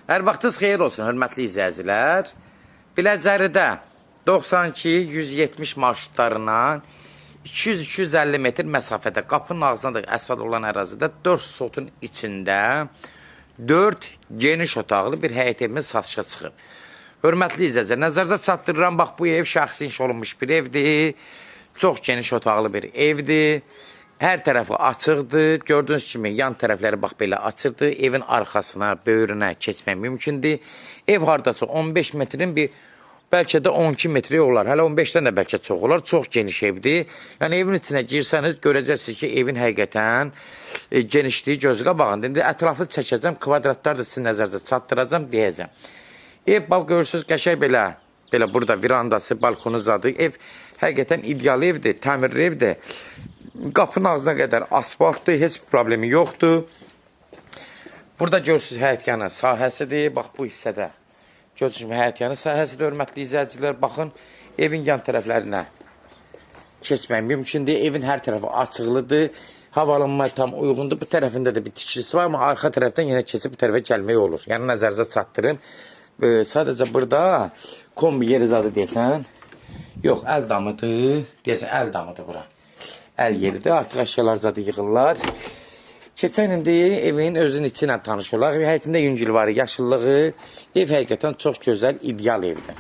Hər vaxtınız xeyir olsun, hörmətli izləyicilər. Biləcəridə 92-170 marşrutlarından 200-250 metr məsafədə qapının ağzında əsfalt olan ərazidə 4 sotun içində 4 geniş otaqlı bir həyət evimiz satışa çıxıb. Hörmətli izləyicilər, nəzərinizə çatdırıram, bax bu ev şəxsi inşa olunmuş bir evdir. Çox geniş otaqlı bir evdir. Hər tərəfi açıqdır. Gördüyünüz kimi yan tərəfləri bax belə açıqdır. Evin arxasına, böyrünə keçmək mümkündür. Ev hardasa 15 metrin bəlkə də 12 metre olar. Hələ 15-dən də bəlkə çox olar. Çox geniş evdir. Yəni evin içinə girsəniz görəcəksiniz ki, evin həqiqətən genişliyi gözü qabağında. İndi ətraflı çəkəcəm, kvadratlar da sizin nəzərinizə çatdıracam, deyəcəm. Ev bax görürsünüz qəşəng belə burada virandası, balkonu zadı. Ev həqiqətən ideal evdir, təmirli evdir. Qapının ağzına qədər asfaltdır, heç problemi yoxdur. Burada görürsünüz həyətyanı sahəsidir. Bax bu hissədə görürsünüz həyətyanı sahəsidir, hörmətli izləyicilər. Baxın, evin yan tərəflərinə keçmək mümkündür. Evin hər tərəfi açıqlıdır. Havalanmaya tam uyğundur. Bu tərəfində də bir tikilisi var, amma arxa tərəfdən yenə keçib bu tərəfə gəlmək olur. Yəni nəzərinizə çatdırım. Sadəcə burada kombi yeri zadı deyəsən. Yox, əl damıdır. Deyəsən, əl damıdır bura. Əl yeridir, artıq əşyalar zadı yığırlar. Keçən indi evin özünün içi ilə tanış olaq. Həyətində yüngül var, yaşıllığı. Ev həqiqətən çox gözəl, ideal evdir.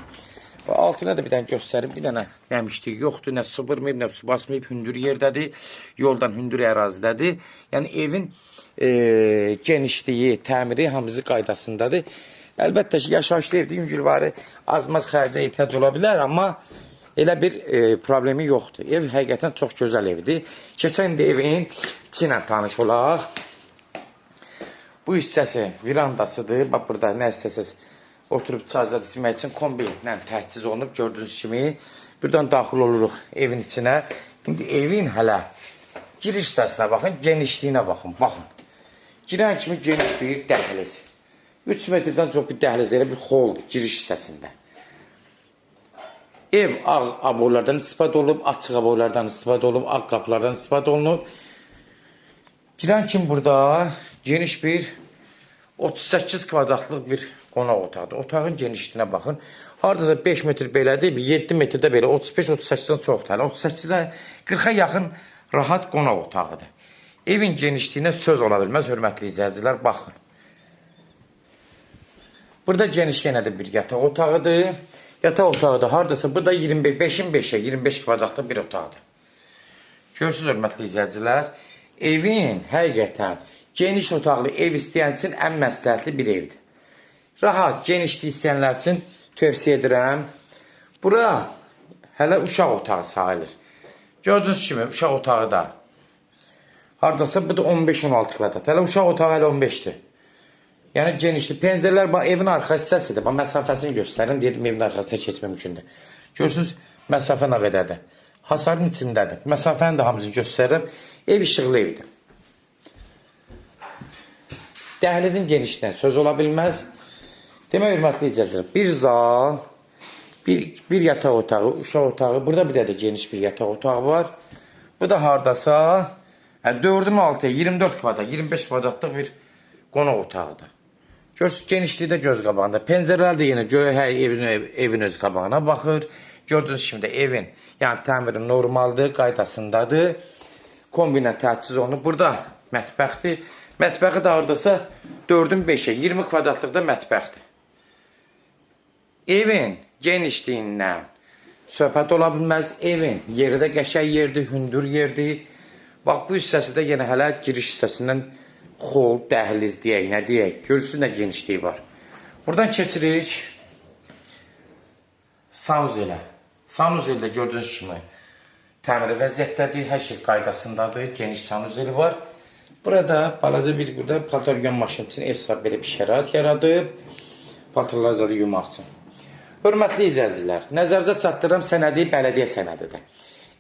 Altına da bir dənə göstərim. Bir dənə nəmişlik yoxdur, nə su vurmayıb, nə su basmayıb, hündür yerdədir. Yoldan hündür ərazidədir. Yəni evin genişliyi, təmiri hamısı qaydasındadır. Əlbəttə ki, yaşayışlı evdir, yüngül var, az-maz xərcə ehtiyac ola bilər, amma elə bir problemi yoxdur. Ev həqiqətən çox gözəl evdir. Keçən də evin içi ilə tanış olaq. Bu hissəsi virandasıdır. Bax burada nə istəsəz oturub çayzad içmək üçün kombi ilə təchiz olunub. Gördüyünüz kimi buradan daxil oluruq evin içinə. İndi evin hələ giriş hissəsinə baxın, genişliyinə baxın. Baxın. Girən kimi geniş bir dəhliz. 3 metrdən çox bir dəhliz, elə bir xoldur giriş hissəsində. Ev ağ aboylardan istifadə olunub, açıq aboylardan istifadə olunub, ağ qapılardan istifadə olunub. Girən kimi burada geniş bir 38 kvadratlıq bir qonaq otaqdır. Otağın genişliyinə baxın. Haradasa 5 metr belədir, 7 metrdə belə 35-38-dən çoxdur. 38-ə 40-a yaxın rahat qonaq otağıdır. Evin genişliyinə söz ola bilməz, hörmətli izləyicilər, baxın. Burada geniş yenə də bir yataq otağıdır. Yataq otağı da haradasa, bu da 5-in 5-ə, 25 kvadratlı bir otaqdır. Görürsünüz, hörmətli izləyicilər, evin həqiqətən geniş otaqlı ev istəyən üçün ən məsləhətli bir evdir. Rahat, genişlik istəyənlər üçün tövsiyə edirəm. Bura hələ uşaq otağı sayılır. Gördüyünüz kimi, uşaq otağı da haradasa, bu da 15-16 kvadrat. Hələ uşaq otağı hələ 15-dir. Yəni genişli pəncərələr evin arxa hissəsidir. Məsafəsini göstərim, dedim evin arxasına keçmək mümkündür. Görürsünüz, məsafə nə qədərdir. Hasarın içindədir. Məsafəni də hamısını göstərirəm. Ev işıqlı evdir. Dəhlizin genişliyindən söz ola bilməz. Demək, hörmətli izləyicilər, bir zal, bir yataq otağı, uşaq otağı. Burada bir də geniş bir yataq otağı var. Bu da haradasa 4-ün 6-ya 24 kvadrat, 25 kvadratlıq bir qonaq otağıdır. Görürsünüz, genişliyi də göz qabağında. Pəncərələr də yenə evin öz qabağına baxır. Gördüyünüz kimi də evin, yəni təmiri normaldır, qaydasındadır. Kombi ilə təchiz olunub. Burada mətbəxdir. Mətbəxi də haradasa 4-ün 5-ə, 20 kvadratlıqda mətbəxdir. Evin genişliyindən söhbət ola bilməz. Evin yeri də qəşəng yerdir, hündür yerdir. Bax, bu hissəsi də yenə hələ giriş hissəsindən xol, dəhliz deyək, nə deyək. Görürsünüz, nə genişliyi var. Buradan keçirik sanuzelə. Sanuzeldə gördüyünüz kimi təmiri vəziyyətdədir, hər şey qaydasındadır, geniş sanuzeli var. Burada balaca bir paltar yuyan maşını üçün ev sahibi belə bir şərait yaradıb. Paltarları zadı yumaq üçün. Hörmətli izləyicilər, nəzərinizə çatdırıram sənədi, bələdiyyə sənədidir.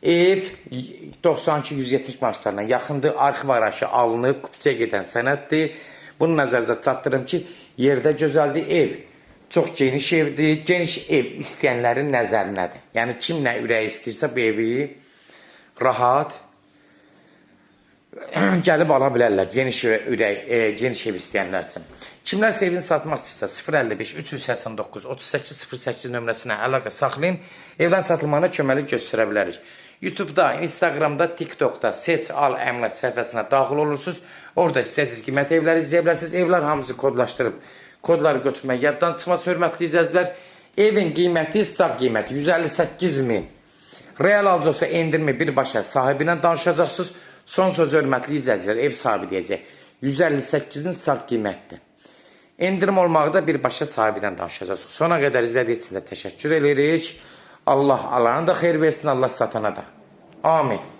Ev 92-170 marşlarına yaxındır, arxiv araşı alınıb, kupçaya gedən sənəddir. Bunu nəzərinizə çatdırım ki, yerdə gözəldir, ev çox geniş evdir. Geniş ev istəyənlərin nəzərinədir. Yəni, kim nə ürəyi istəyirsə bu evi rahat gəlib ala bilərlər, geniş ev istəyənlər üçün. Kimlər evini satmaq istəyirsə 055 389 3808 nömrəsinə əlaqə saxlayın. Evlərin satılmağına köməlik göstərə bilərik. YouTube-da, Instagram-da, TikTok-da seç al əmlak səhifəsinə daxil olursunuz. Orada istədiyiniz qiymət evləri izləyə bilərsiniz. Evlər hamısı kodlaşdırıb kodları götürmək yaddan çıxmaz, hörmətli izləyicilər. Evin qiyməti, start qiyməti 158.000. Real alcaqsa endirmə birbaşa sahibi ilə danışacaqsınız. Son söz hörmətli izləyicilər, ev sahibi deyəcək. 158.000 start qiymətdir. Endirim olmağı da birbaşa sahibi ilə danışacaqsınız. Sona qədər izlədiyiniz üçün də təşəkkür edirik. Allah alanı da xeyir versin, Allah satana da. Amin.